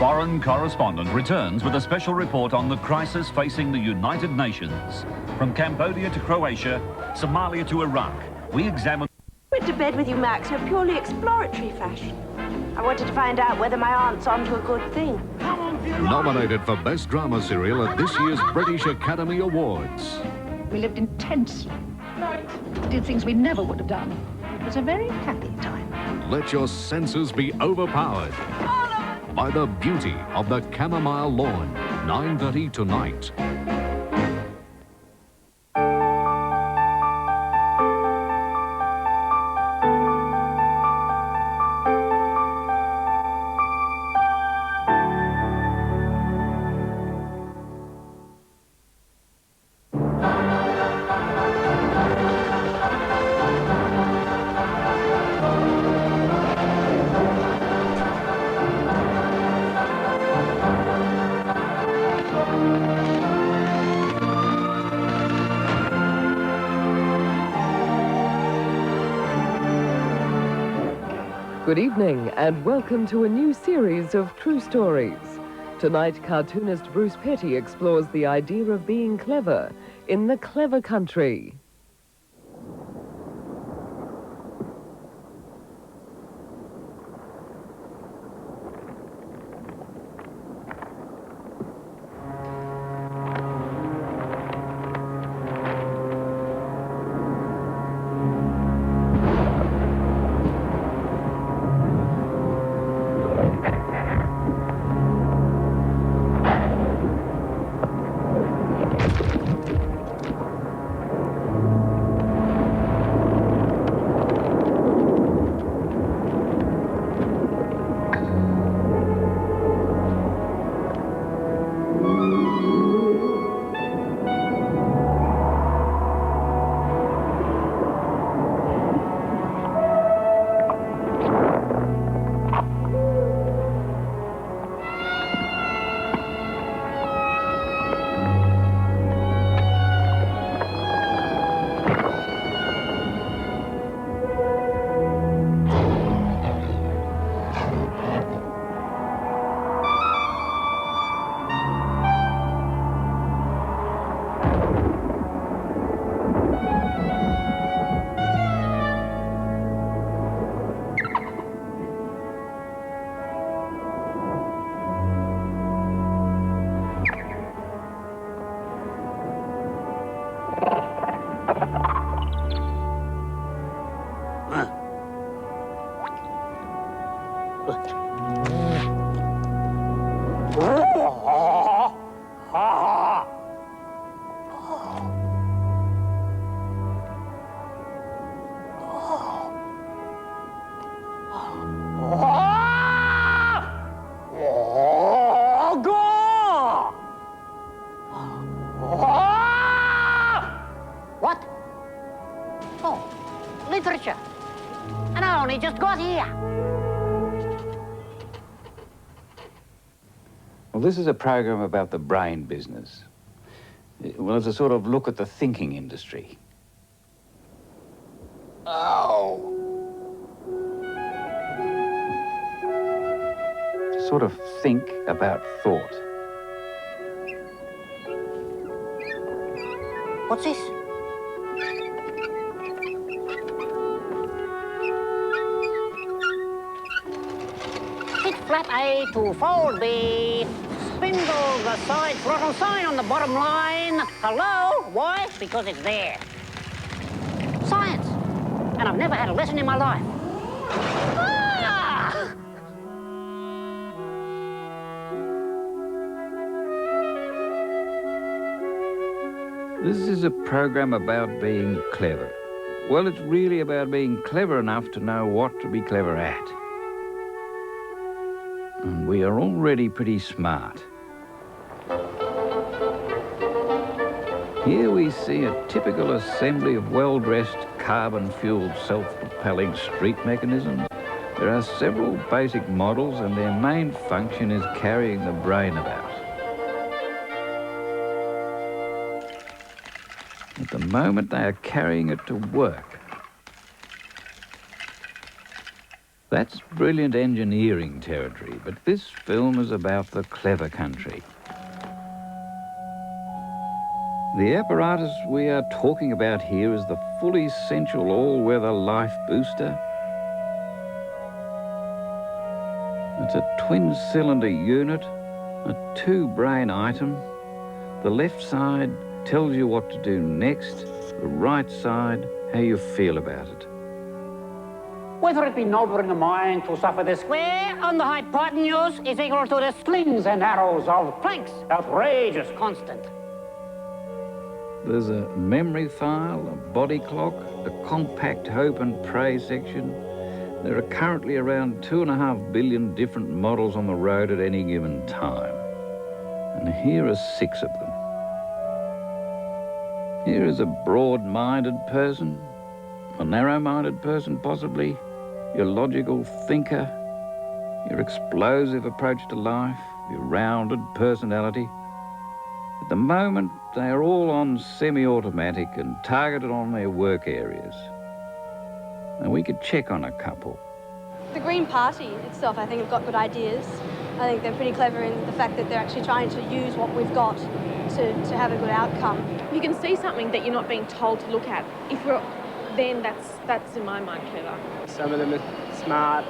foreign correspondent returns with a special report on the crisis facing the United Nations. From Cambodia to Croatia, Somalia to Iraq, we examine... I went to bed with you, Max, in a purely exploratory fashion. I wanted to find out whether my aunt's onto a good thing. Nominated for Best Drama Serial at this year's British Academy Awards. We lived intensely. Did things we never would have done. It was a very happy time. Let your senses be overpowered by the beauty of the Chamomile Lawn. 9:30 tonight. Good evening and welcome to a new series of true stories. Tonight, cartoonist Bruce Petty explores the idea of being clever in the clever country. What? Oh, literature. And I only just got here. Well, this is a program about the brain business. Well, it's a sort of look at the thinking industry. Oh! Sort of think about thought. What's this? Hit flap A to fold B. Spindle the side throttle sign on the bottom line. Hello? Why? Because it's there. Science. And I've never had a lesson in my life. Ah! This is a program about being clever. Well, it's really about being clever enough to know what to be clever at. And we are already pretty smart. Here we see a typical assembly of well-dressed, carbon-fueled, self-propelling street mechanisms. There are several basic models and their main function is carrying the brain about. At the moment, they are carrying it to work. That's brilliant engineering territory, but this film is about the clever country. The apparatus we are talking about here is the fully essential all-weather life booster. It's a twin-cylinder unit, a two-brain item. The left side tells you what to do next, the right side, how you feel about it. Whether it be noble in the mind to suffer the square on the hypotenuse is equal to the slings and arrows of planks, outrageous constant. There's a memory file, a body clock, a compact hope and pray section. There are currently around 2.5 billion different models on the road at any given time. And here are 6 of them. Here is a broad-minded person, a narrow-minded person possibly, your logical thinker, your explosive approach to life, your rounded personality. At the moment, they are all on semi-automatic and targeted on their work areas. And we could check on a couple. The Green Party itself, I think, have got good ideas. I think they're pretty clever in the fact that they're actually trying to use what we've got to have a good outcome. You can see something that you're not being told to look at. Then that's in my mind clever. Some of them are smart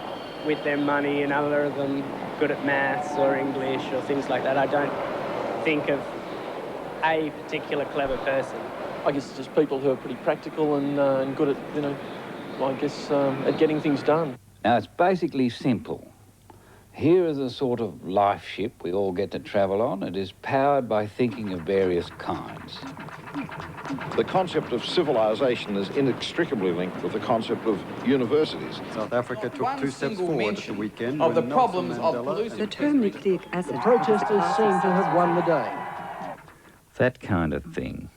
with their money and other of them good at maths or English or things like that. I don't think of a particular clever person. I guess it's just people who are pretty practical and good at, you know, I guess, at getting things done. Now, it's basically simple. Here is a sort of life ship we all get to travel on. It is powered by thinking of various kinds. The concept of civilization is inextricably linked with the concept of universities. South Africa took 2 steps forward at the weekend of the problems of pollution. The term nucleic acid. The protesters seem to have won the day. That kind of thing.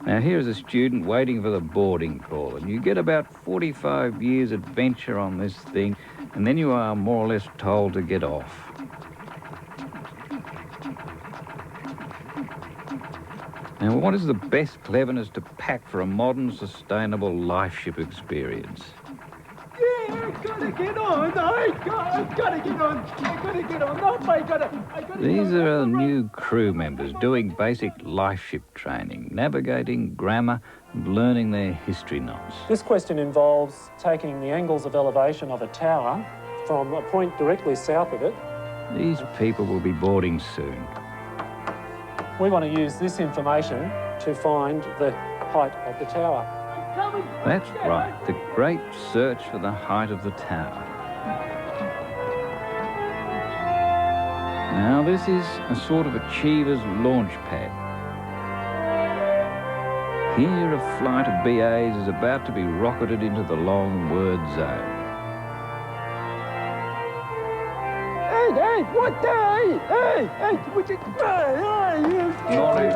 Now, here's a student waiting for the boarding call, and you get about 45 years adventure on this thing, and then you are more or less told to get off. Now, what is the best cleverness to pack for a modern, sustainable life ship experience? Yeah, I've got to get on. I've got to get on. I've got to get on. No, I've got to These are the new crew members doing basic life ship training, navigating grammar and learning their history knots. This question involves taking the angles of elevation of a tower from a point directly south of it. These people will be boarding soon. We want to use this information to find the height of the tower. That's right, the great search for the height of the tower. Now, this is a sort of achiever's launch pad. Here, a flight of BAs is about to be rocketed into the long word zone. Hey, what the? Hey, would you... Knowledge,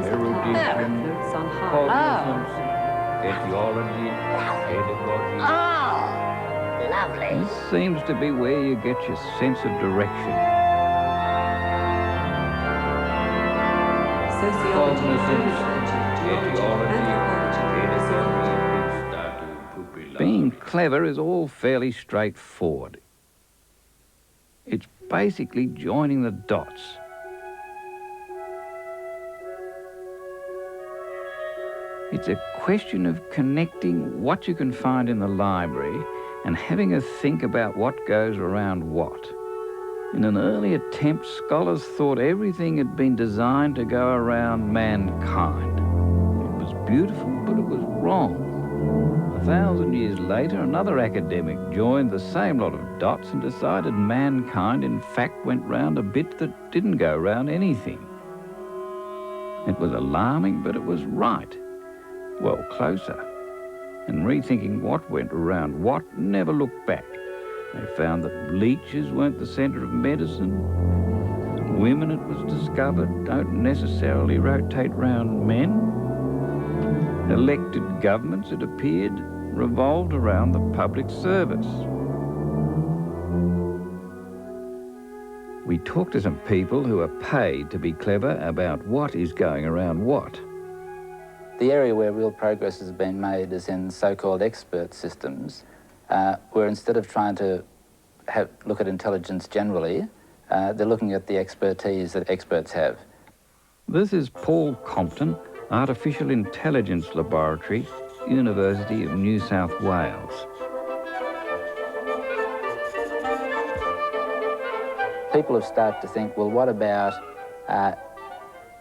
erudition, cognizance, etiology, pedagogy. Oh, lovely. This seems to be where you get your sense of direction. Being clever is all fairly straightforward. It's basically joining the dots. It's a question of connecting what you can find in the library and having a think about what goes around what. In an early attempt, scholars thought everything had been designed to go around mankind. It was beautiful, but it was wrong. 1,000 years later, another academic joined the same lot of dots and decided mankind, in fact, went round a bit that didn't go round anything. It was alarming, but it was right. Well, closer. And rethinking what went around what never looked back. They found that leeches weren't the centre of medicine. Women, it was discovered, don't necessarily rotate round men. Elected governments, it appeared, revolved around the public service. We talked to some people who are paid to be clever about what is going around what. The area where real progress has been made is in so-called expert systems. where instead of trying to look at intelligence generally, they're looking at the expertise that experts have. This is Paul Compton, Artificial Intelligence Laboratory, University of New South Wales. People have started to think, well, what about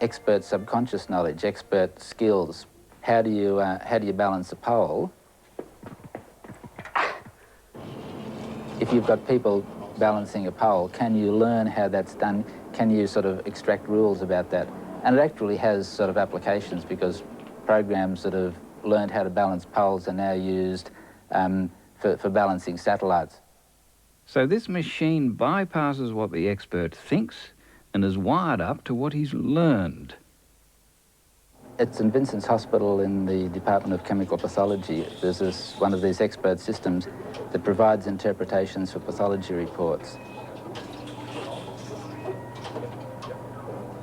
expert subconscious knowledge, expert skills? How do you balance a pole? If you've got people balancing a pole, can you learn how that's done? Can you sort of extract rules about that? And it actually has sort of applications, because programs that have learned how to balance poles are now used for balancing satellites. So this machine bypasses what the expert thinks and is wired up to what he's learned. At St Vincent's Hospital in the Department of Chemical Pathology, there's one of these expert systems that provides interpretations for pathology reports.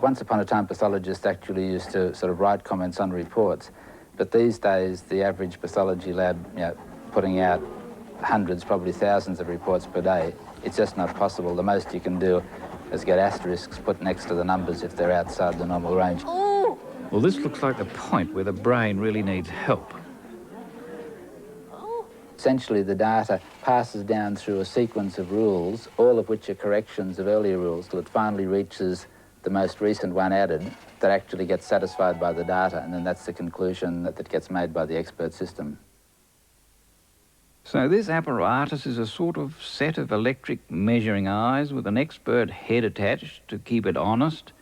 Once upon a time, pathologists actually used to sort of write comments on reports, but these days the average pathology lab, putting out hundreds, probably thousands of reports per day, it's just not possible. The most you can do is get asterisks put next to the numbers if they're outside the normal range. Well, this looks like the point where the brain really needs help. Essentially, the data passes down through a sequence of rules, all of which are corrections of earlier rules, till it finally reaches the most recent one added that actually gets satisfied by the data, and then that's the conclusion that gets made by the expert system. So this apparatus is a sort of set of electric measuring eyes with an expert head attached to keep it honest.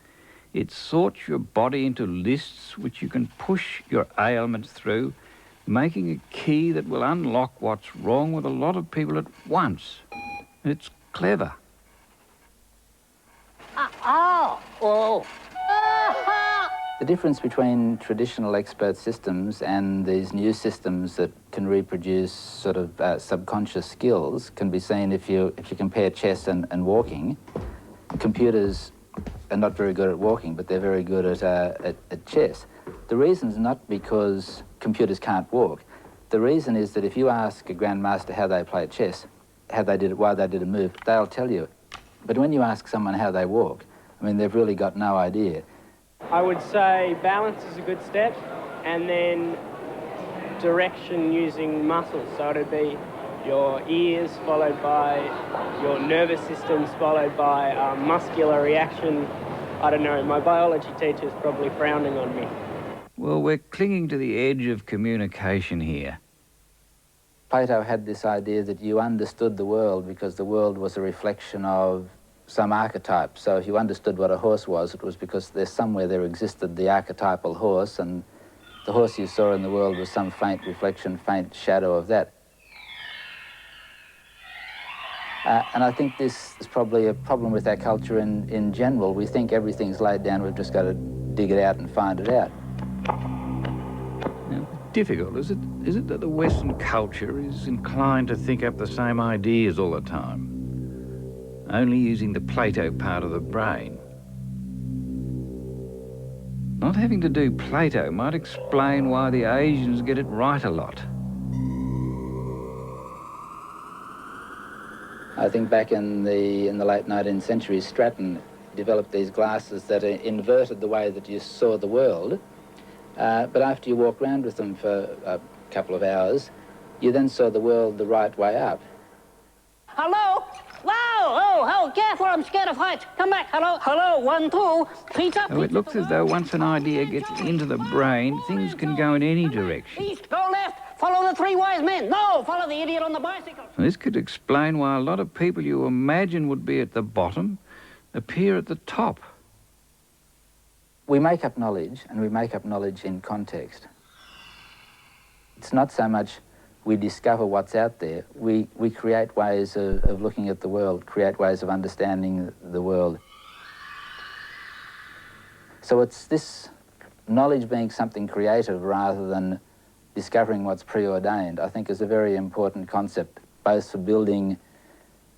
It sorts your body into lists which you can push your ailments through, making a key that will unlock what's wrong with a lot of people at once. It's clever. The difference between traditional expert systems and these new systems that can reproduce sort of subconscious skills can be seen if you compare chess and walking. Computers are not very good at walking, but they're very good at chess. The reason's not because computers can't walk. The reason is that if you ask a grandmaster how they play chess, how they did it, why they did a move, they'll tell you. But when you ask someone how they walk, I mean, they've really got no idea. I would say balance is a good step, and then direction using muscles. So it'd be your ears followed by your nervous systems followed by muscular reaction. I don't know, my biology teacher's probably frowning on me. Well, we're clinging to the edge of communication here. Plato had this idea that you understood the world because the world was a reflection of some archetype. So if you understood what a horse was, it was because somewhere there existed the archetypal horse, and the horse you saw in the world was some faint reflection, faint shadow of that. And I think this is probably a problem with our culture in general. We think everything's laid down, we've just got to dig it out and find it out. Now, difficult, is it that the Western culture is inclined to think up the same ideas all the time, only using the Plato part of the brain? Not having to do Plato might explain why the Asians get it right a lot. I think back in the late 19th century, Stratton developed these glasses that inverted the way that you saw the world. But after you walked around with them for a couple of hours, you then saw the world the right way up. Hello? Wow! Oh, careful, I'm scared of heights. Come back, hello, hello, 1, 2, feet up. Oh, it looks as though once an idea gets into the brain, things can go in any direction. East, go left, follow the 3 wise men. No, follow the idiot on the bicycle. This could explain why a lot of people you imagine would be at the bottom appear at the top. We make up knowledge, and we make up knowledge in context. It's not so much we discover what's out there, we create ways of looking at the world, create ways of understanding the world. So it's this knowledge being something creative rather than discovering what's preordained, I think is a very important concept, both for building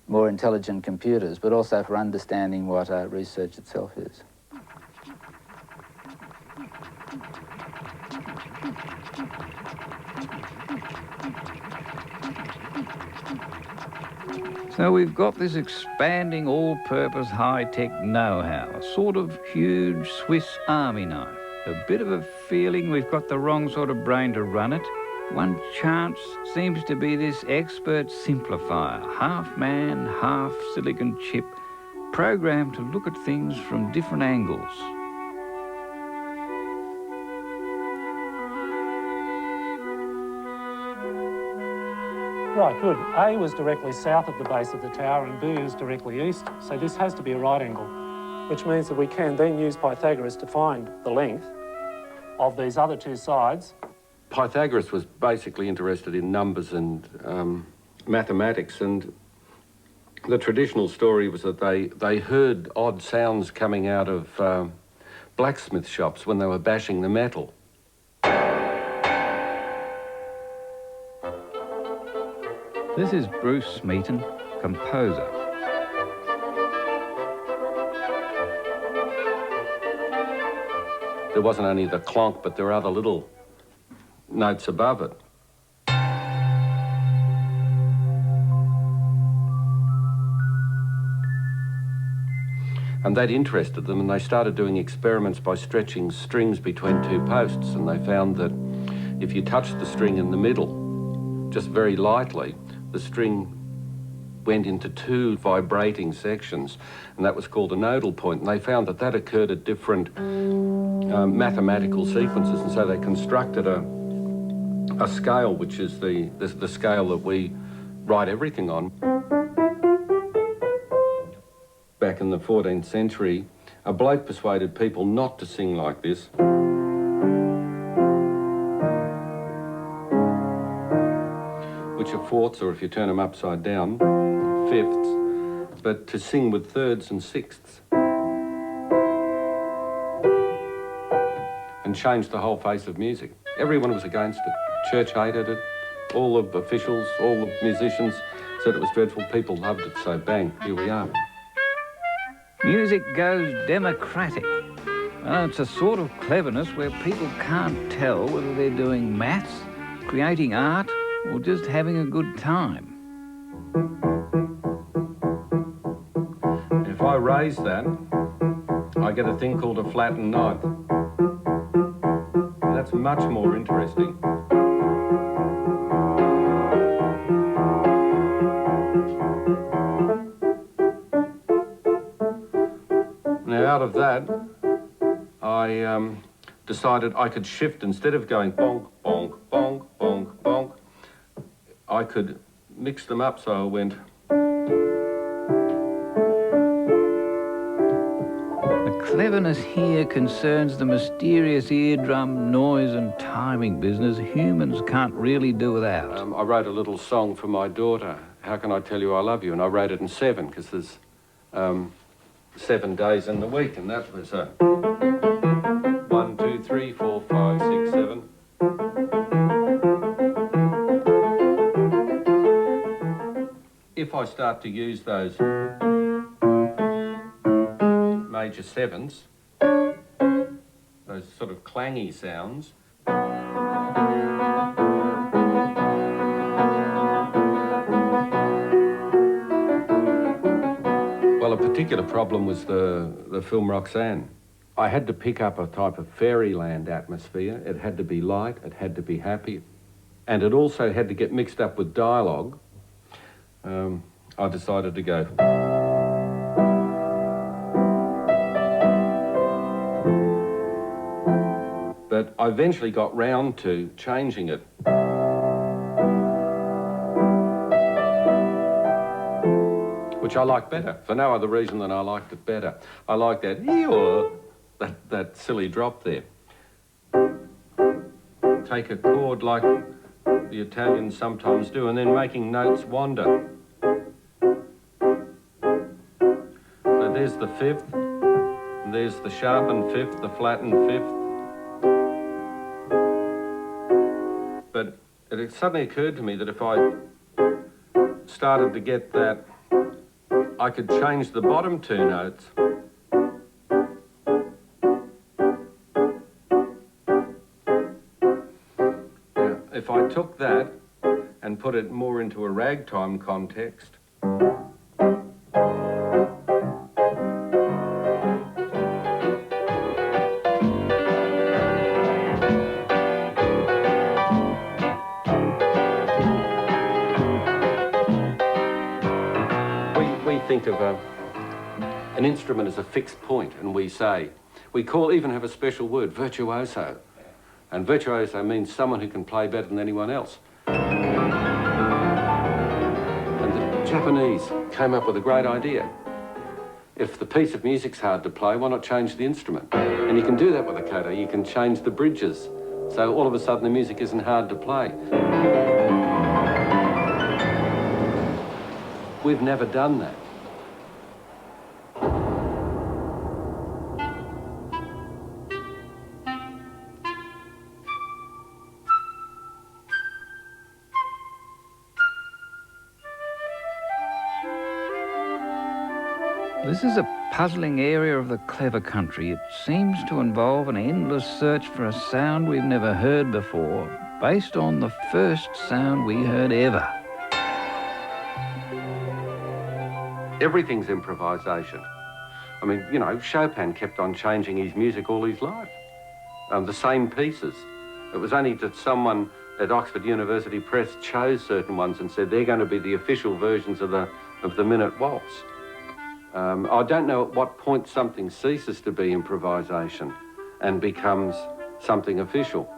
more intelligent computers, but also for understanding what research itself is. So we've got this expanding all-purpose high-tech know-how, a sort of huge Swiss army knife. A bit of a feeling we've got the wrong sort of brain to run it. One chance seems to be this expert simplifier, half man, half silicon chip, programmed to look at things from different angles. Right, good. A was directly south of the base of the tower and B is directly east, so this has to be a right angle, which means that we can then use Pythagoras to find the length of these other two sides. Pythagoras was basically interested in numbers and mathematics, and the traditional story was that they heard odd sounds coming out of blacksmith shops when they were bashing the metal. This is Bruce Smeaton, composer. There wasn't only the clonk, but there were other little notes above it. And that interested them, and they started doing experiments by stretching strings between two posts, and they found that if you touched the string in the middle, just very lightly, the string went into two vibrating sections, and that was called a nodal point. And they found that that occurred at different mathematical sequences, and so they constructed a scale, which is the scale that we write everything on. Back in the 14th century, a bloke persuaded people not to sing like this. Which are fourths, or if you turn them upside down, fifths, but to sing with thirds and sixths. And changed the whole face of music. Everyone was against it. Church hated it. All the officials, all the musicians said it was dreadful. People loved it, so bang, here we are. Music goes democratic. It's a sort of cleverness where people can't tell whether they're doing maths, creating art, or just having a good time. If I raise that, I get a thing called a flattened ninth. That's much more interesting. Now, out of that, I decided I could shift. Instead of going bonk, bonk, bonk, bonk, bonk, I could mix them up, so I went. The cleverness here concerns the mysterious eardrum noise and timing business humans can't really do without. I wrote a little song for my daughter, How Can I Tell You I Love You? And I wrote it in 7, because there's 7 days in the week, and that was 1, 2, 3, 4, 5, 6, 7. If I start to use those major 7s, those sort of clangy sounds, well, a particular problem was the film Roxanne. I had to pick up a type of fairyland atmosphere. It had to be light, it had to be happy, and it also had to get mixed up with dialogue. I decided to go. But I eventually got round to changing it. Which I like better, for no other reason than I liked it better. I like that silly drop there. Take a chord like the Italians sometimes do, and then making notes wander. So there's the 5th, and there's the sharpened 5th, the flattened 5th. But it suddenly occurred to me that if I started to get that, I could change the bottom 2 notes. Now, if I took that and put it more into a ragtime context, An instrument is a fixed point, and we even have a special word, virtuoso. And virtuoso means someone who can play better than anyone else. And the Japanese came up with a great idea. If the piece of music's hard to play, why not change the instrument? And you can do that with a koto. You can change the bridges. So all of a sudden the music isn't hard to play. We've never done that. This is a puzzling area of the clever country. It seems to involve an endless search for a sound we've never heard before, based on the first sound we heard ever. Everything's improvisation. I mean, you know, Chopin kept on changing his music all his life. The same pieces. It was only that someone at Oxford University Press chose certain ones and said they're going to be the official versions of the minute waltz. I don't know at what point something ceases to be improvisation and becomes something official.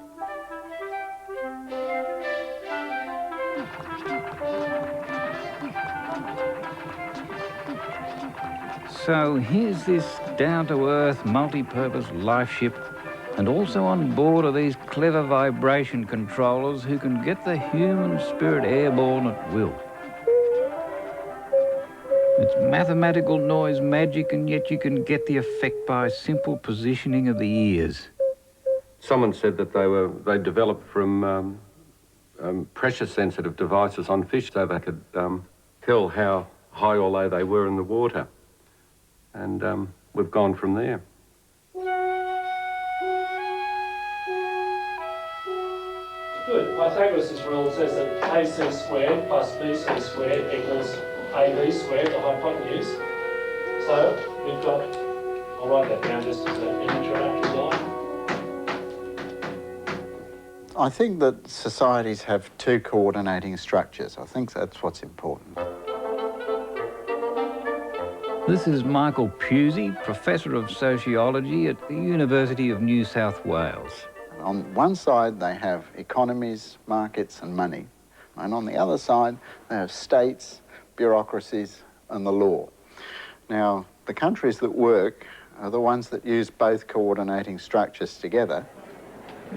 So here's this down-to-earth, multi-purpose life ship, and also on board are these clever vibration controllers who can get the human spirit airborne at will. It's mathematical noise magic, and yet you can get the effect by simple positioning of the ears. Someone said that they developed from pressure-sensitive devices on fish so they could tell how high or low they were in the water. And we've gone from there. Good. Pythagoras' rule says that AC squared plus BC squared equals AB squared, the hypotenuse. So we've got, I'll write that down just as an introductory line. I think that societies have two coordinating structures. I think that's what's important. This is Michael Pusey, Professor of Sociology at the University of New South Wales. On one side, they have economies, markets and money. And on the other side, they have states, bureaucracies and the law. Now, the countries that work are the ones that use both coordinating structures together.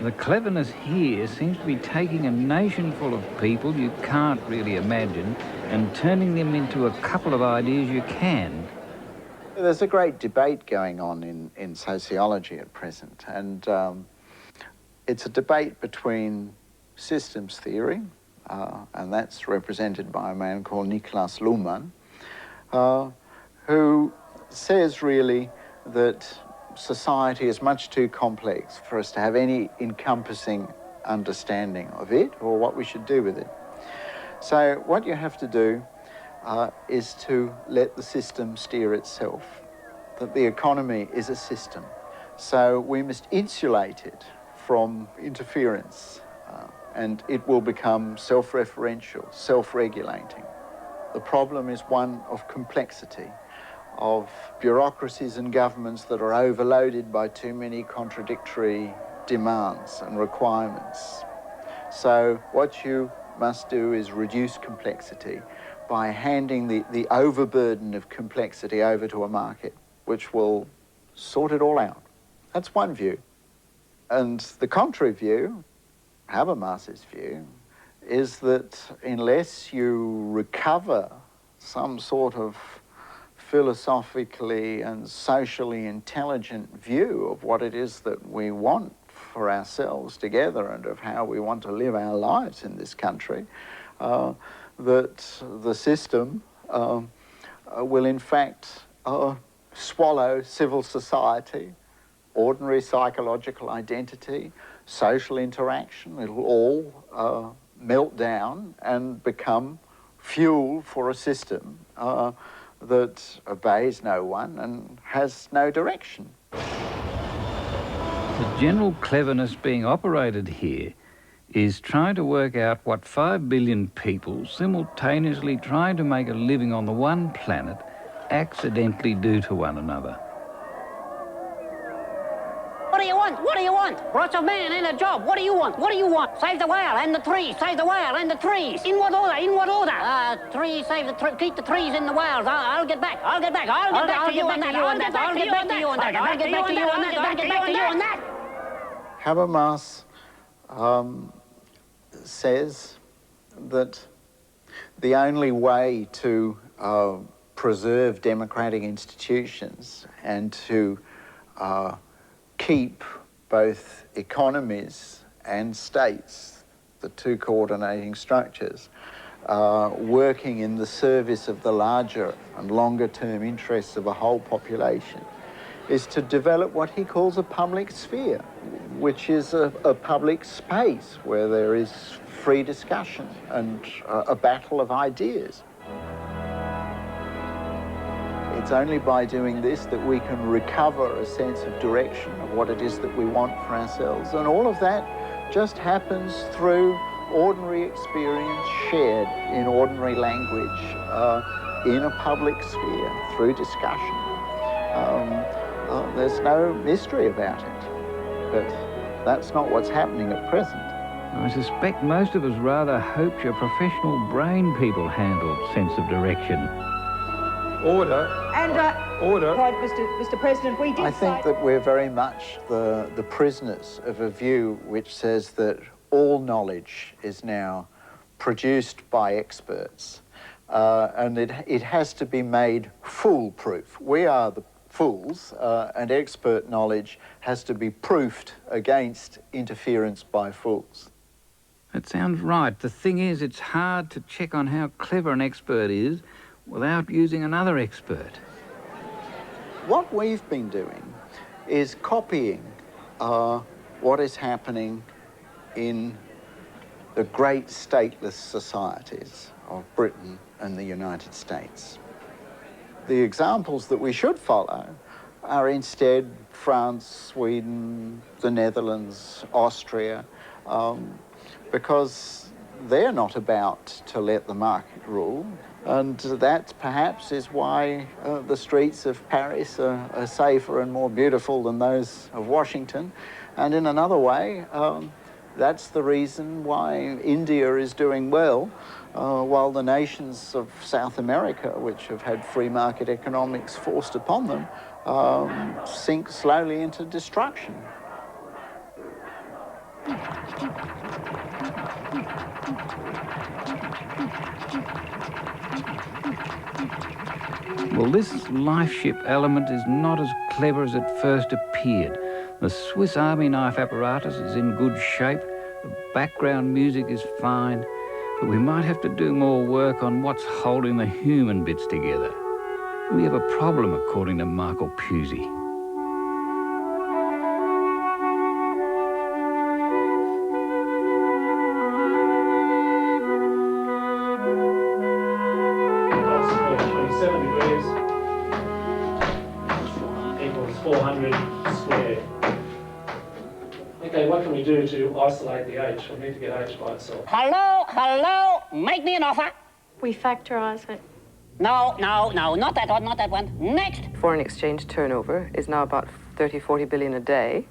The cleverness here seems to be taking a nation full of people you can't really imagine and turning them into a couple of ideas you can. There's a great debate going on in sociology at present, and it's a debate between systems theory, and that's represented by a man called Niklas Luhmann, who says really that society is much too complex for us to have any encompassing understanding of it or what we should do with it. So what you have to do is to let the system steer itself, that the economy is a system. So we must insulate it from interference, and it will become self-referential, self-regulating. The problem is one of complexity, of bureaucracies and governments that are overloaded by too many contradictory demands and requirements. So what you must do is reduce complexity by handing the overburden of complexity over to a market, which will sort it all out. That's one view. And the contrary view, Habermas's view, is that unless you recover some sort of philosophically and socially intelligent view of what it is that we want for ourselves together and of how we want to live our lives in this country, that the system will in fact swallow civil society, ordinary psychological identity, social interaction. It'll all melt down and become fuel for a system that obeys no one and has no direction. The general cleverness being operated here is trying to work out what 5 billion people simultaneously trying to make a living on the one planet accidentally do to one another. What do you want? What do you want? Lots of man and a job. What do you want? What do you want? Save the whale and the trees. Save the whale and the trees. In what order? In what order? Trees, save the keep the trees and the whales. I'll get back. I'll get back. I'll get back to you on that. I'll get back to you on that. I'll get back to you on that. I'll get back to you on that. Habermas says that the only way to preserve democratic institutions and to keep both economies and states, the two coordinating structures, working in the service of the larger and longer-term interests of a whole population, is to develop what he calls a public sphere, which is a public space where there is free discussion and a battle of ideas. It's only by doing this that we can recover a sense of direction of what it is that we want for ourselves. And all of that just happens through ordinary experience shared in ordinary language, in a public sphere, through discussion. There's no mystery about it, but that's not what's happening at present. I suspect most of us rather hoped your professional brain people handled sense of direction. Order. And, Order. Right, Mr. President, we did I think that we're very much the prisoners of a view which says that all knowledge is now produced by experts, and it has to be made foolproof. We are the fools, and expert knowledge has to be proofed against interference by fools. That sounds right. The thing is, it's hard to check on how clever an expert is without using another expert. What we've been doing is copying what is happening in the great stateless societies of Britain and the United States. The examples that we should follow are instead France, Sweden, the Netherlands, Austria, because they're not about to let the market rule. And that perhaps is why the streets of Paris are safer and more beautiful than those of Washington. And in another way, that's the reason why India is doing well, while the nations of South America, which have had free market economics forced upon them, sink slowly into destruction. Well, this life ship element is not as clever as it first appeared. The Swiss Army knife apparatus is in good shape, the background music is fine, but we might have to do more work on what's holding the human bits together. We have a problem, according to Michael Pusey. Equals 400 squared. Okay, what can we do to isolate the H? We need to get H by itself. Hello, hello, make me an offer. We factorise it. No, not that one, not that one. Next. Foreign exchange turnover is now about 30-40 billion a day,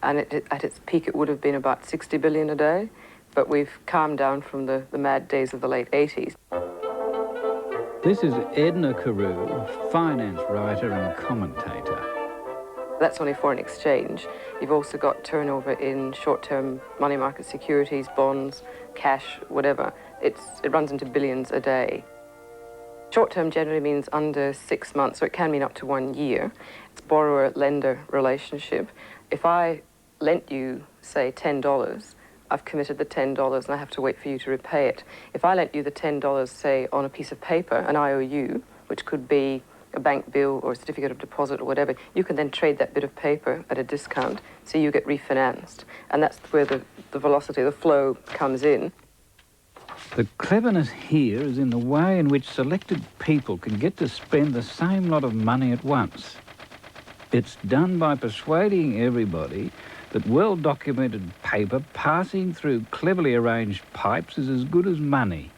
and at its peak it would have been about 60 billion a day, but we've calmed down from the mad days of the late 80s. This is Edna Carew, finance writer and commentator. That's only foreign exchange. You've also got turnover in short-term money market securities, bonds, cash, whatever. It runs into billions a day. Short-term generally means under 6 months, so it can mean up to 1 year. It's borrower-lender relationship. If I lent you, say, $10, I've committed the $10 and I have to wait for you to repay it. If I lent you the $10, say, on a piece of paper, an IOU, which could be a bank bill or a certificate of deposit or whatever, you can then trade that bit of paper at a discount, so you get refinanced. And that's where the velocity, the flow comes in. The cleverness here is in the way in which selected people can get to spend the same lot of money at once. It's done by persuading everybody that well-documented paper passing through cleverly arranged pipes is as good as money.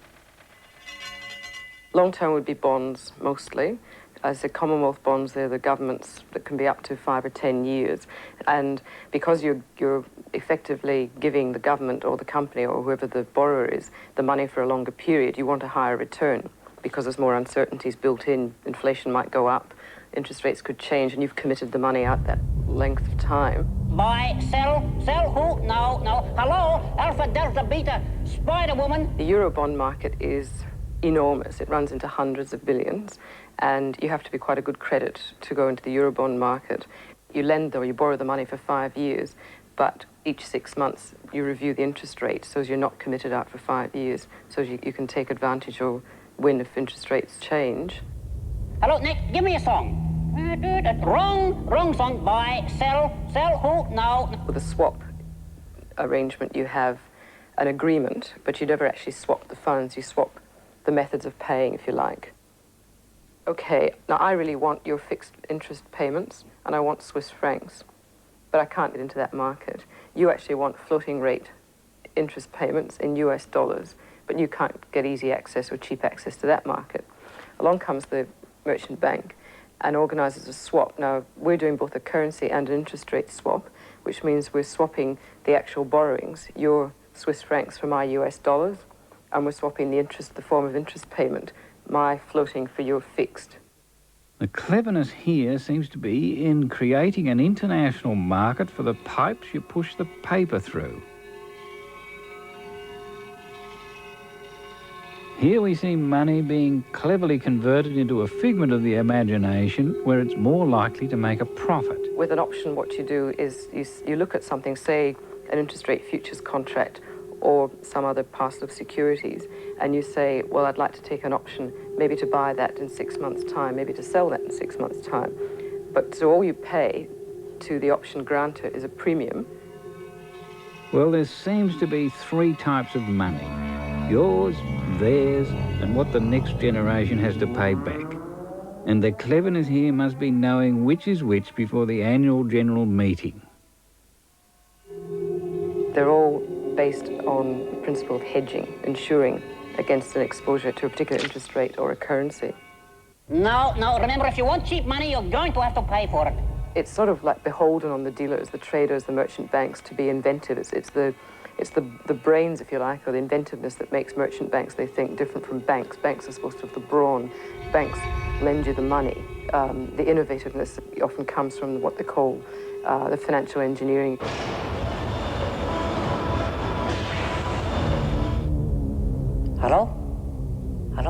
Long-term would be bonds, mostly. As the Commonwealth bonds, they're the governments that can be up to 5 or 10 years. And because you're effectively giving the government or the company or whoever the borrower is the money for a longer period, you want a higher return because there's more uncertainties built in. Inflation might go up, interest rates could change, and you've committed the money out that length of time. Buy, sell who? No. Hello? Alpha, Delta, Beta, Spider-Woman. The Eurobond market is enormous. It runs into hundreds of billions, and you have to be quite a good credit to go into the Eurobond market. You lend or you borrow the money for 5 years, but each 6 months you review the interest rate so as you're not committed out for 5 years, so you can take advantage or win if interest rates change. Hello, Nick, give me a song. Wrong song. Buy, sell who? No. With a swap arrangement, you have an agreement, but you never actually swap the funds. You swap the methods of paying, if you like. Okay, now I really want your fixed interest payments, and I want Swiss francs, but I can't get into that market. You actually want floating rate interest payments in US dollars, but you can't get easy access or cheap access to that market. Along comes the merchant bank and organizes a swap. Now, we're doing both a currency and an interest rate swap, which means we're swapping the actual borrowings, your Swiss francs for my US dollars, and we're swapping the interest, the form of interest payment, my floating for your fixed. The cleverness here seems to be in creating an international market for the pipes you push the paper through. Here we see money being cleverly converted into a figment of the imagination where it's more likely to make a profit. With an option, what you do is you look at something, say an interest rate futures contract or some other parcel of securities, and you say, well, I'd like to take an option, maybe to buy that in 6 months' time, maybe to sell that in 6 months' time. But so all you pay to the option grantor is a premium. Well, there seems to be 3 types of money. Yours, theirs, and what the next generation has to pay back. And the cleverness here must be knowing which is which before the annual general meeting. They're all based on the principle of hedging, ensuring against an exposure to a particular interest rate or a currency. No, remember, if you want cheap money, you're going to have to pay for it. It's sort of like beholden on the dealers, the traders, the merchant banks to be inventive. It's the brains, if you like, or the inventiveness that makes merchant banks, they think, different from banks. Banks are supposed to have the brawn. Banks lend you the money. The innovativeness often comes from what they call the financial engineering. Hello?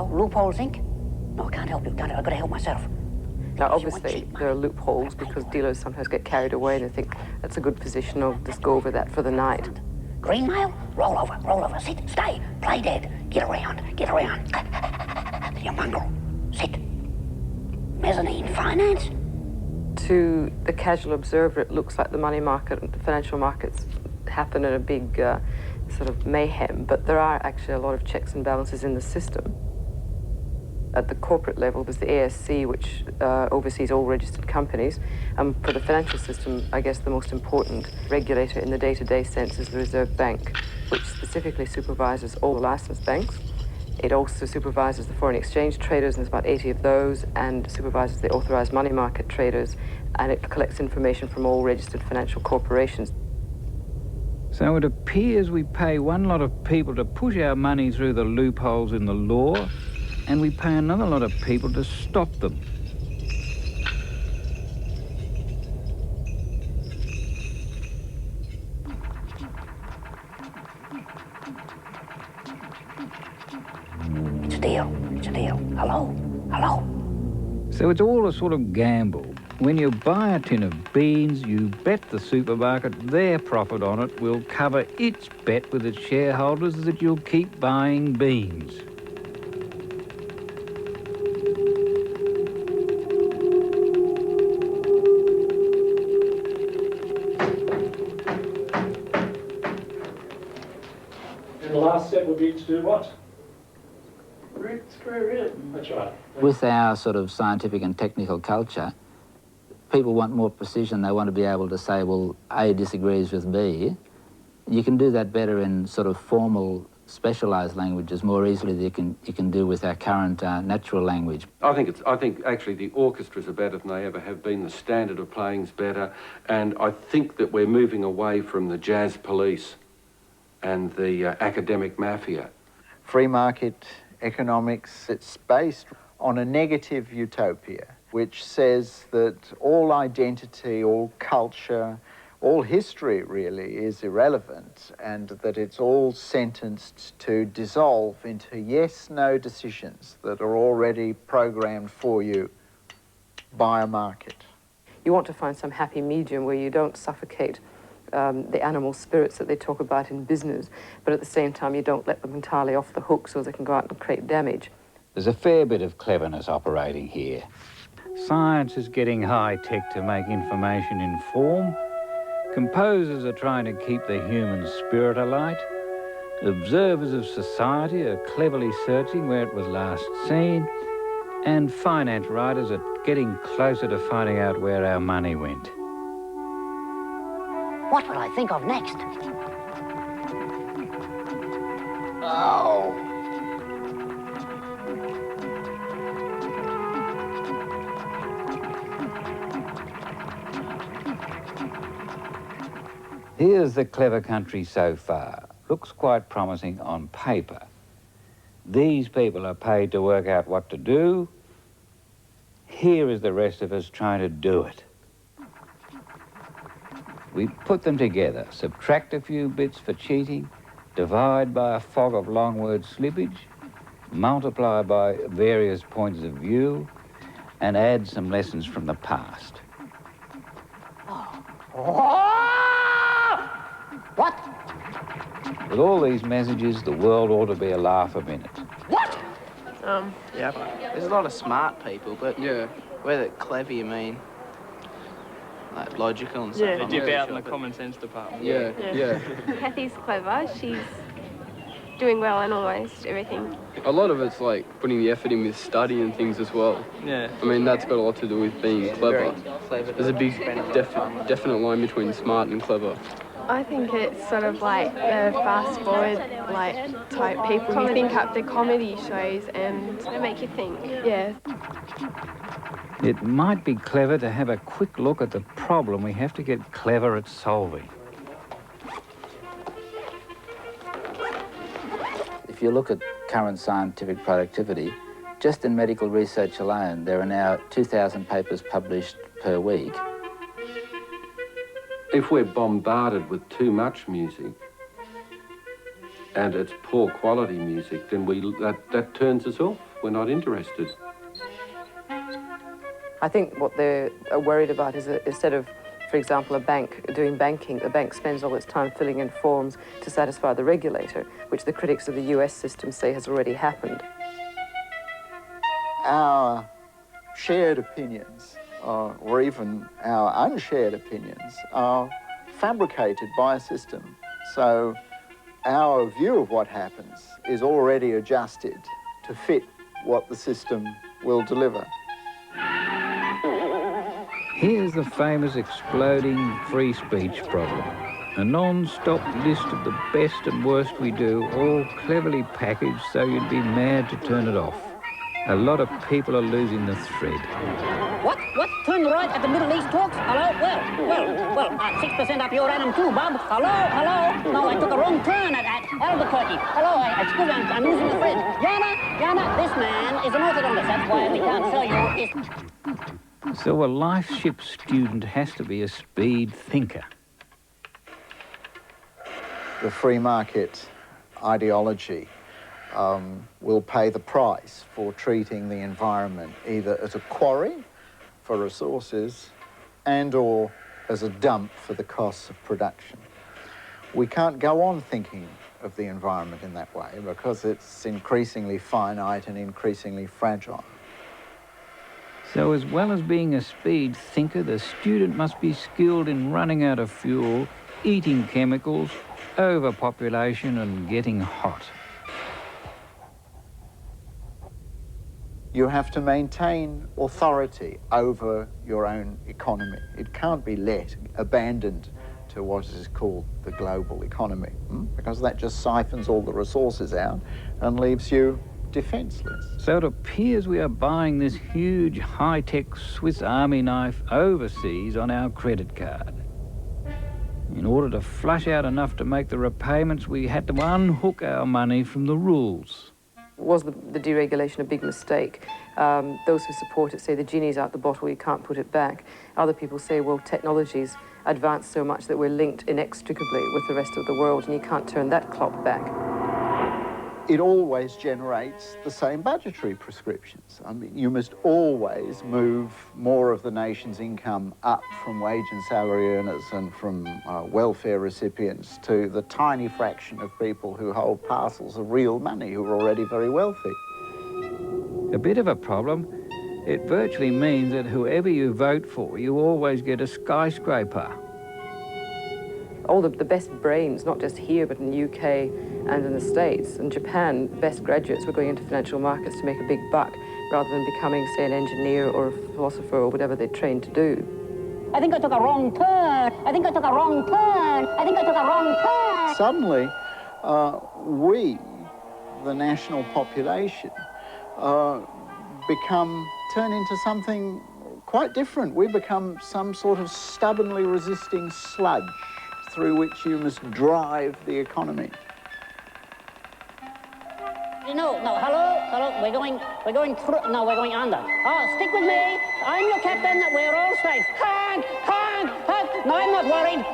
Loophole Zinc? No, I can't help you. I've got to help myself. Now, obviously, there are loopholes because dealers sometimes get carried away and they think that's a good position, I'll just go over that for the night. Green mail? Roll over. Sit, stay, play dead. Get around. You mongrel. Sit. Mezzanine finance? To the casual observer, it looks like the money market and the financial markets happen in a big sort of mayhem, but there are actually a lot of checks and balances in the system. At the corporate level, there's the ASC, which oversees all registered companies. For the financial system, I guess the most important regulator in the day-to-day sense is the Reserve Bank, which specifically supervises all the licensed banks. It also supervises the foreign exchange traders, and there's about 80 of those, and supervises the authorized money market traders, and it collects information from all registered financial corporations. So it appears we pay one lot of people to push our money through the loopholes in the law, and we pay another lot of people to stop them. It's a deal. Hello? So it's all a sort of gamble. When you buy a tin of beans, you bet the supermarket their profit on it will cover its bet with its shareholders that you'll keep buying beans. And the last step would be to do what? Screw in. That's right. With our sort of scientific and technical culture, people want more precision. They want to be able to say, well, A disagrees with B. You can do that better in sort of formal specialised languages more easily than you can do with our current natural language. I think actually the orchestras are better than they ever have been. The standard of playing's better, and I think that we're moving away from the jazz police and the academic mafia. Free market economics, it's based on a negative utopia, which says that all identity, all culture, all history really is irrelevant, and that it's all sentenced to dissolve into yes-no decisions that are already programmed for you by a market. You want to find some happy medium where you don't suffocate the animal spirits that they talk about in business, but at the same time you don't let them entirely off the hook so they can go out and create damage. There's a fair bit of cleverness operating here. Science is getting high-tech to make information inform. Composers are trying to keep the human spirit alight. Observers of society are cleverly searching where it was last seen. And finance writers are getting closer to finding out where our money went. What will I think of next? Oh. Here's the clever country so far. Looks quite promising on paper. These people are paid to work out what to do. Here is the rest of us trying to do it. We put them together, subtract a few bits for cheating, divide by a fog of long word slippage, multiply by various points of view, and add some lessons from the past. What? With all these messages, the world ought to be a laugh a minute. What? Yeah, there's a lot of smart people, but whether clever you mean like logical and stuff. They dip out in the common sense department. Yeah. Kathy's clever. She's doing well in almost everything. A lot of it's like putting the effort in with study and things as well. Yeah. I mean, that's got a lot to do with being clever. There's a big definite line between smart and clever. I think it's sort of like the fast forward type people who think up the comedy shows and they make you think. Yeah. It might be clever to have a quick look at the problem we have to get clever at solving. If you look at current scientific productivity, just in medical research alone, there are now 2,000 papers published per week. If we're bombarded with too much music, and it's poor quality music, then that turns us off. We're not interested. I think what they're worried about is that instead of, for example, a bank doing banking, the bank spends all its time filling in forms to satisfy the regulator, which the critics of the US system say has already happened. Our shared opinions, or even our unshared opinions, are fabricated by a system. So our view of what happens is already adjusted to fit what the system will deliver. Here's the famous exploding free speech problem. A non-stop list of the best and worst we do, all cleverly packaged so you'd be mad to turn it off. A lot of people are losing the thread. What? Turn right at the Middle East talks? Hello? Well, 6% up your annum too, Bob. Hello? No, I took a wrong turn at Albuquerque. Hello, excuse me, I'm losing the thread. Yana, this man is an orthodontist. That's why we can't sell you his... So a lifeship student has to be a speed thinker. The free market ideology will pay the price for treating the environment either as a quarry for resources and or as a dump for the costs of production. We can't go on thinking of the environment in that way because it's increasingly finite and increasingly fragile. So as well as being a speed thinker, the student must be skilled in running out of fuel, eating chemicals, overpopulation and getting hot. You have to maintain authority over your own economy. It can't be abandoned into what is called the global economy, because that just siphons all the resources out and leaves you defenceless. So it appears we are buying this huge high-tech Swiss Army knife overseas on our credit card. In order to flush out enough to make the repayments, we had to unhook our money from the rules. Was the deregulation a big mistake? Those who support it say the genie's out the bottle, you can't put it back. Other people say, well, technology's advanced so much that we're linked inextricably with the rest of the world and you can't turn that clock back. It always generates the same budgetary prescriptions. I mean, you must always move more of the nation's income up from wage and salary earners and from welfare recipients to the tiny fraction of people who hold parcels of real money who are already very wealthy. A bit of a problem. It virtually means that whoever you vote for, you always get a skyscraper. All the best brains, not just here, but in the UK and in the States and Japan, best graduates were going into financial markets to make a big buck rather than becoming, say, an engineer or a philosopher or whatever they're trained to do. I think I took a wrong turn. I think I took a wrong turn. I think I took a wrong turn. Suddenly, we, the national population, turn into something quite different. We become some sort of stubbornly resisting sludge through which you must drive the economy. No, hello, we're going through, no, we're going under. Oh, stick with me, I'm your captain, we're all safe. Honk, honk, honk. No, I'm not worried.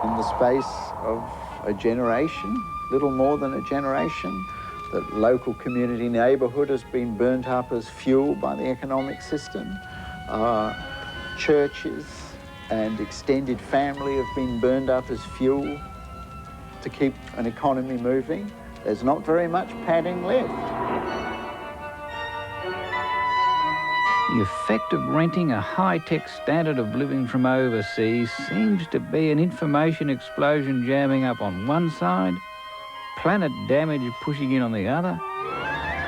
In the space of a generation, little more than a generation, the local community neighbourhood has been burnt up as fuel by the economic system. Churches and extended family have been burned up as fuel to keep an economy moving. There's not very much padding left. The effect of renting a high-tech standard of living from overseas seems to be an information explosion jamming up on one side, planet damage pushing in on the other,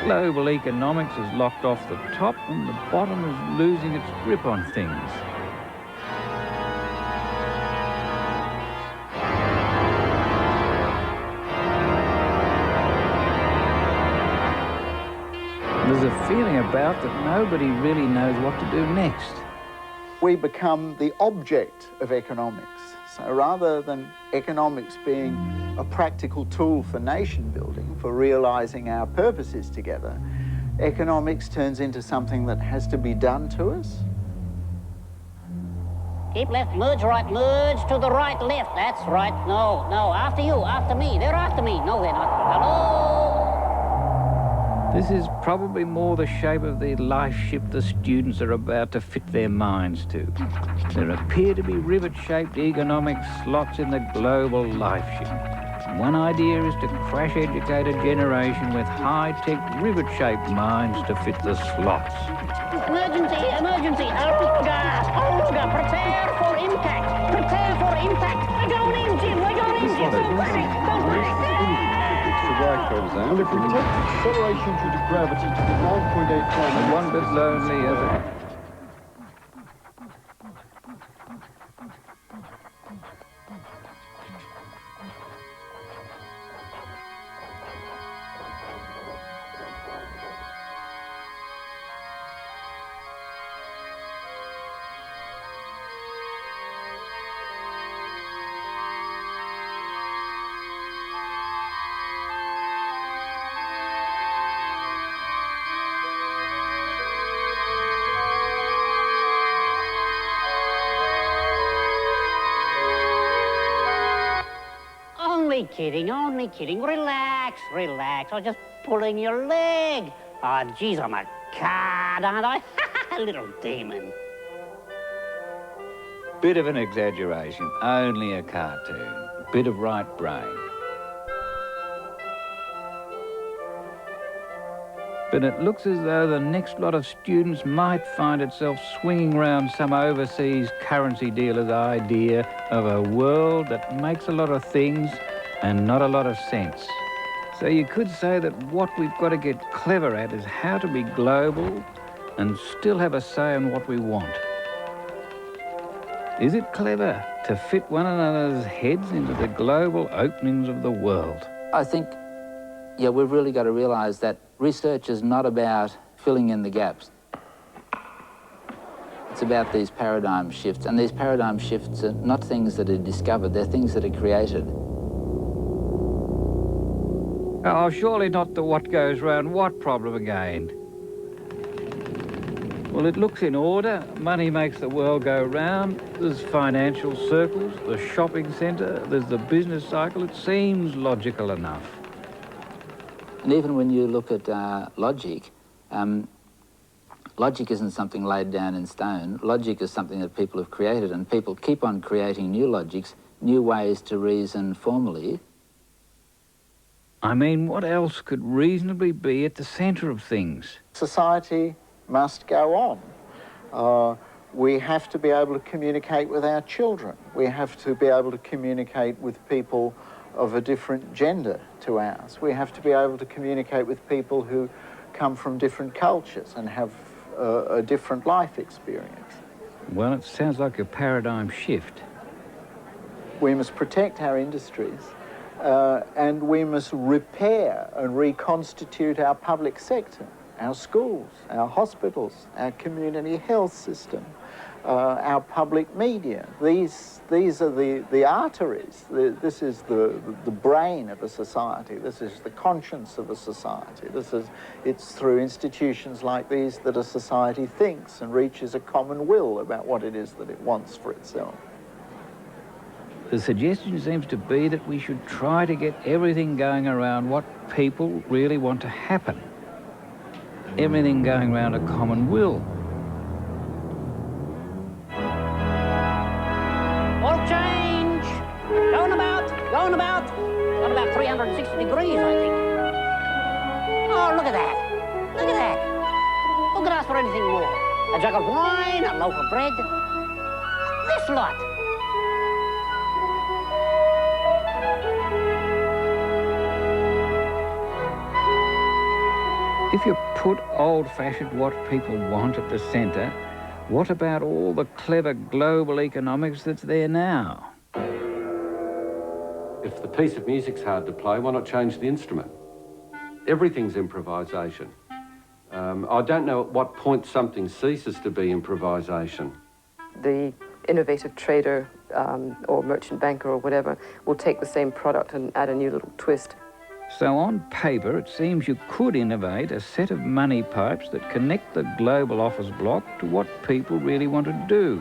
global economics is locked off the top and the bottom is losing its grip on things. There's a feeling about that nobody really knows what to do next. We become the object of economics. So rather than economics being a practical tool for nation building, for realising our purposes together, economics turns into something that has to be done to us. Keep left, merge right, merge to the right, left. That's right. No, after you, after me. They're after me. No, they're not. Hello? This is probably more the shape of the life ship the students are about to fit their minds to. There appear to be rivet-shaped economic slots in the global life ship. One idea is to crash-educate a generation with high-tech rivet-shaped minds to fit the slots. Emergency, emergency. Olga, prepare for impact. Prepare for impact. We're going in, Jim. We're going in, Jim. Don't panic. Don't panic. And if we take acceleration due to gravity to be 9.8 times... And one bit lonely as a... Only kidding. Relax. I was just pulling your leg. Oh, geez, I'm a card, aren't I? Little demon. Bit of an exaggeration, only a cartoon. Bit of right brain. But it looks as though the next lot of students might find itself swinging round some overseas currency dealer's idea of a world that makes a lot of things and not a lot of sense. So you could say that what we've got to get clever at is how to be global and still have a say on what we want. Is it clever to fit one another's heads into the global openings of the world? I think, yeah, we've really got to realise that research is not about filling in the gaps. It's about these paradigm shifts, and these paradigm shifts are not things that are discovered, they're things that are created. Oh, surely not the what goes round what problem again. Well, it looks in order. Money makes the world go round. There's financial circles, the shopping centre, there's the business cycle. It seems logical enough. And even when you look at logic, logic isn't something laid down in stone. Logic is something that people have created, and people keep on creating new logics, new ways to reason formally. I mean, what else could reasonably be at the centre of things? Society must go on. We have to be able to communicate with our children. We have to be able to communicate with people of a different gender to ours. We have to be able to communicate with people who come from different cultures and have a different life experience. Well, it sounds like a paradigm shift. We must protect our industries and we must repair and reconstitute our public sector, our schools, our hospitals, our community health system, our public media. These are the arteries. This is the brain of a society. This is the conscience of a society. It's through institutions like these that a society thinks and reaches a common will about what it is that it wants for itself. The suggestion seems to be that we should try to get everything going around what people really want to happen. Everything going around a common will. All change! Going about, going about. Got about 360 degrees, I think. Oh, look at that. Look at that. Who could ask for anything more? A jug of wine, a loaf of bread. This lot. If you put old-fashioned what people want at the centre, what about all the clever global economics that's there now? If the piece of music's hard to play, why not change the instrument? Everything's improvisation. I don't know at what point something ceases to be improvisation. The innovative trader or merchant banker or whatever will take the same product and add a new little twist. So on paper, it seems you could innovate a set of money pipes that connect the global office block to what people really want to do.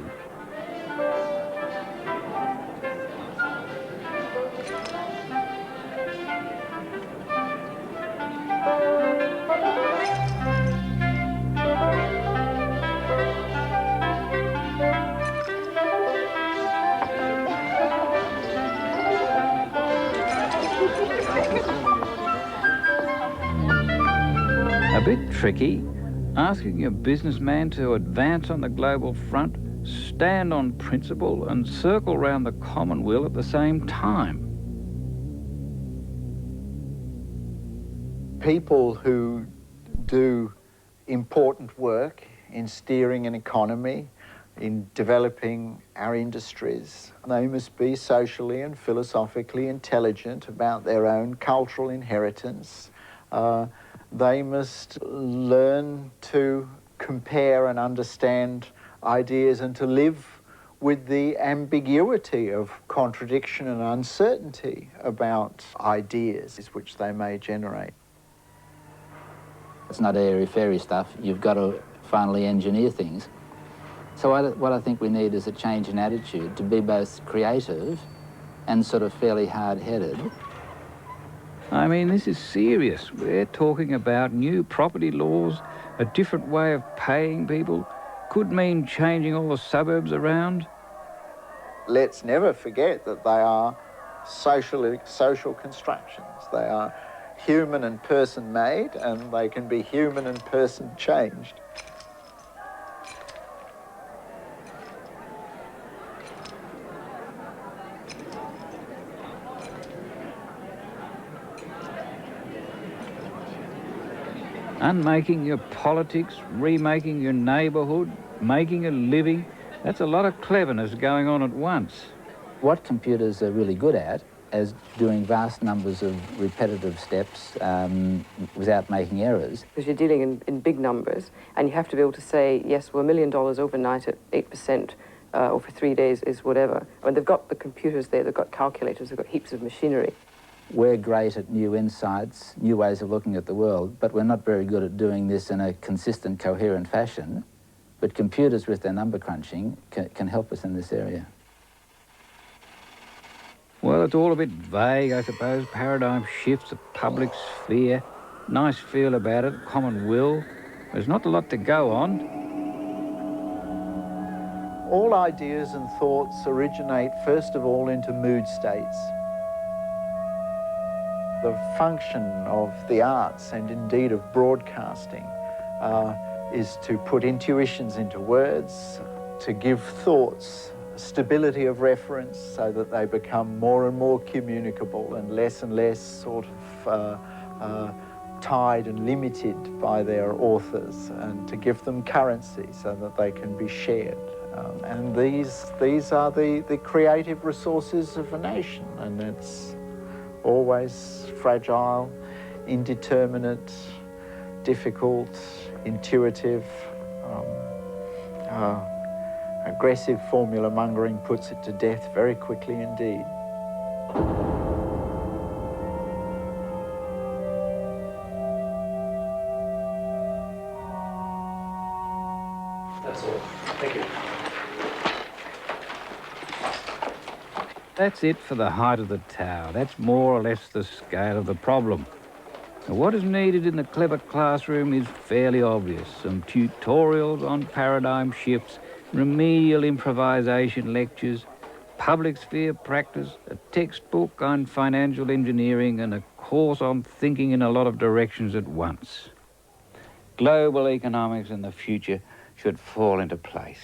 A bit tricky, asking a businessman to advance on the global front, stand on principle and circle round the common will at the same time. People who do important work in steering an economy, in developing our industries, they must be socially and philosophically intelligent about their own cultural inheritance. They must learn to compare and understand ideas and to live with the ambiguity of contradiction and uncertainty about ideas which they may generate. It's not airy-fairy stuff. You've got to finally engineer things. So what I think we need is a change in attitude to be both creative and sort of fairly hard-headed. I mean, this is serious. We're talking about new property laws, a different way of paying people, could mean changing all the suburbs around. Let's never forget that they are social constructions. They are human and person-made, and they can be human and person-changed. Unmaking your politics, remaking your neighbourhood, making a living, That's a lot of cleverness going on at once. What computers are really good at is doing vast numbers of repetitive steps without making errors. Because you're dealing in big numbers, and you have to be able to say, yes, well, $1 million overnight at 8%, or for 3 days is whatever. I mean, they've got the computers there, they've got calculators, they've got heaps of machinery. We're great at new insights, new ways of looking at the world, but we're not very good at doing this in a consistent, coherent fashion. But computers with their number crunching can help us in this area. Well, it's all a bit vague, I suppose. Paradigm shifts, the public sphere, nice feel about it, common will. There's not a lot to go on. All ideas and thoughts originate, first of all, into mood states. The function of the arts, and indeed of broadcasting, is to put intuitions into words, to give thoughts stability of reference so that they become more and more communicable and less sort of tied and limited by their authors, and to give them currency so that they can be shared. And these are the creative resources of a nation, and it's always fragile, indeterminate, difficult, intuitive. Aggressive formula mongering puts it to death very quickly indeed. That's all. Thank you. That's it for the height of the tower. That's more or less the scale of the problem. Now, what is needed in the clever classroom is fairly obvious. Some tutorials on paradigm shifts, remedial improvisation lectures, public sphere practice, a textbook on financial engineering, and a course on thinking in a lot of directions at once. Global economics in the future should fall into place.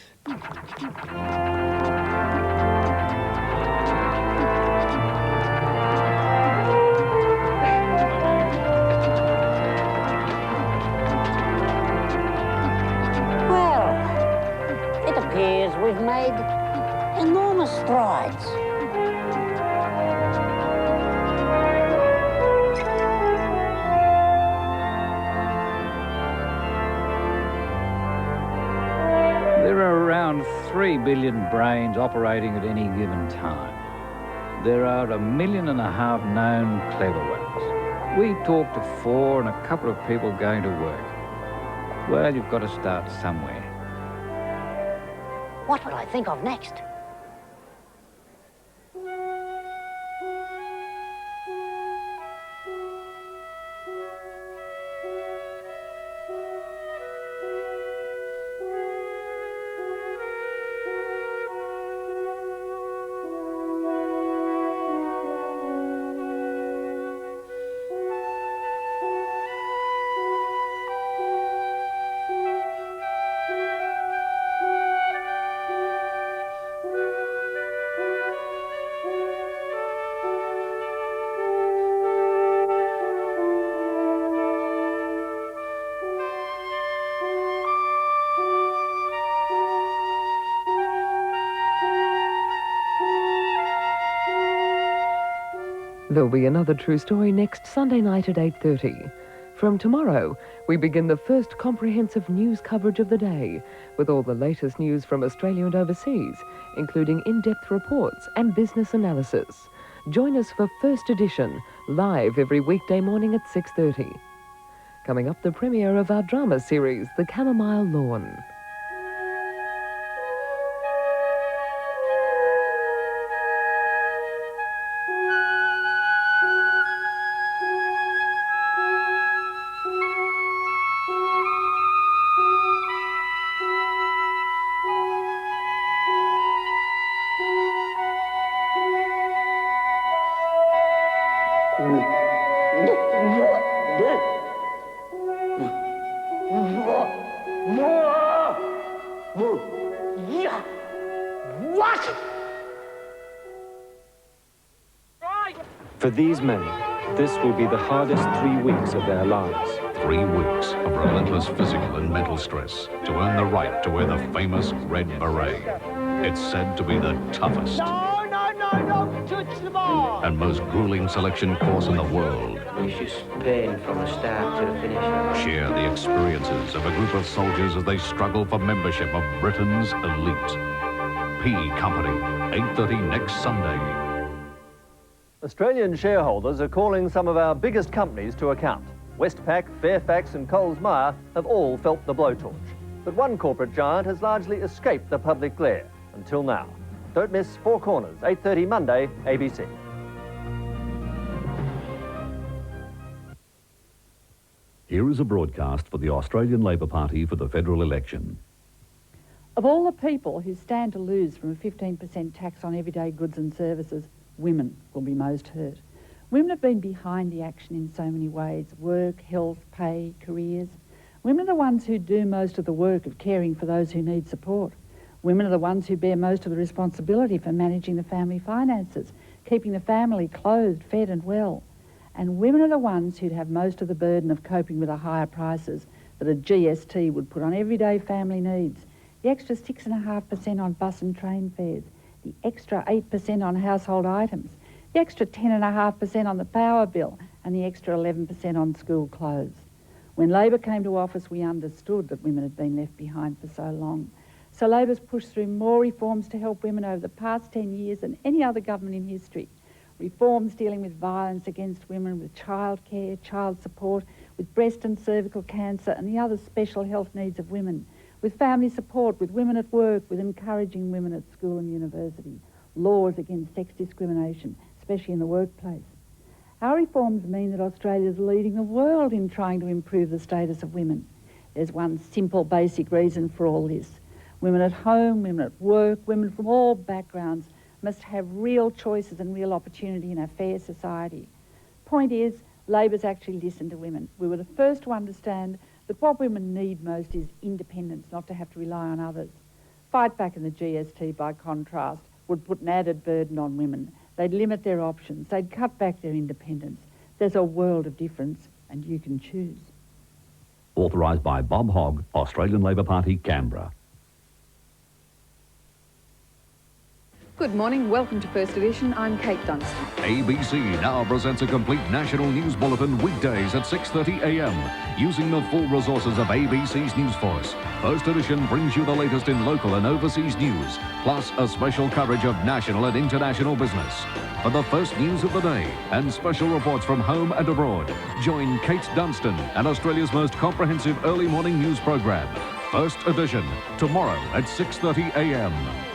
It appears we've made enormous strides. There are around 3 billion brains operating at any given time. There are 1.5 million known clever ones. We talked to 4 and a couple of people going to work. Well, you've got to start somewhere. What will I think of next? There'll be another true story next Sunday night at 8:30. From tomorrow, we begin the first comprehensive news coverage of the day, with all the latest news from Australia and overseas, including in-depth reports and business analysis. Join us for First Edition, live every weekday morning at 6:30. Coming up, the premiere of our drama series, The Chamomile Lawn. For these many, This will be the hardest 3 weeks of their lives. 3 weeks of relentless physical and mental stress to earn the right to wear the famous red beret. It's said to be the toughest Don't touch the ball! and most grueling selection course in the world. It's just pain from the start to the finish. Share the experiences of a group of soldiers as they struggle for membership of Britain's elite. P Company, 8:30 next Sunday. Australian shareholders are calling some of our biggest companies to account. Westpac, Fairfax and Coles-Myer have all felt the blowtorch. But one corporate giant has largely escaped the public glare, until now. Don't miss Four Corners, 8:30 Monday, ABC. Here is a broadcast for the Australian Labor Party for the federal election. Of all the people who stand to lose from a 15% tax on everyday goods and services, women will be most hurt. Women have been behind the action in so many ways: work, health, pay, careers. Women are the ones who do most of the work of caring for those who need support. Women are the ones who bear most of the responsibility for managing the family finances, keeping the family clothed, fed and well. And women are the ones who'd have most of the burden of coping with the higher prices that a GST would put on everyday family needs. The extra 6.5% on bus and train fares, the extra 8% on household items, the extra 10.5% on the power bill, and the extra 11% on school clothes. When Labor came to office, we understood that women had been left behind for so long. So Labor's pushed through more reforms to help women over the past 10 years than any other government in history. Reforms dealing with violence against women, with childcare, child support, with breast and cervical cancer and the other special health needs of women, with family support, with women at work, with encouraging women at school and university, laws against sex discrimination, especially in the workplace. Our reforms mean that Australia's leading the world in trying to improve the status of women. There's one simple, basic reason for all this. Women at home, women at work, women from all backgrounds must have real choices and real opportunity in a fair society. Point is, Labor's actually listened to women. We were the first to understand that what women need most is independence, not to have to rely on others. Fight back in the GST, by contrast, would put an added burden on women. They'd limit their options. They'd cut back their independence. There's a world of difference, and you can choose. Authorised by Bob Hogg, Australian Labor Party, Canberra. Good morning, welcome to First Edition. I'm Kate Dunstan. ABC now presents a complete national news bulletin weekdays at 6:30 a.m. using the full resources of ABC's News Force. First Edition brings you the latest in local and overseas news, plus a special coverage of national and international business. For the first news of the day and special reports from home and abroad, join Kate Dunstan and Australia's most comprehensive early morning news program, First Edition, tomorrow at 6:30 a.m.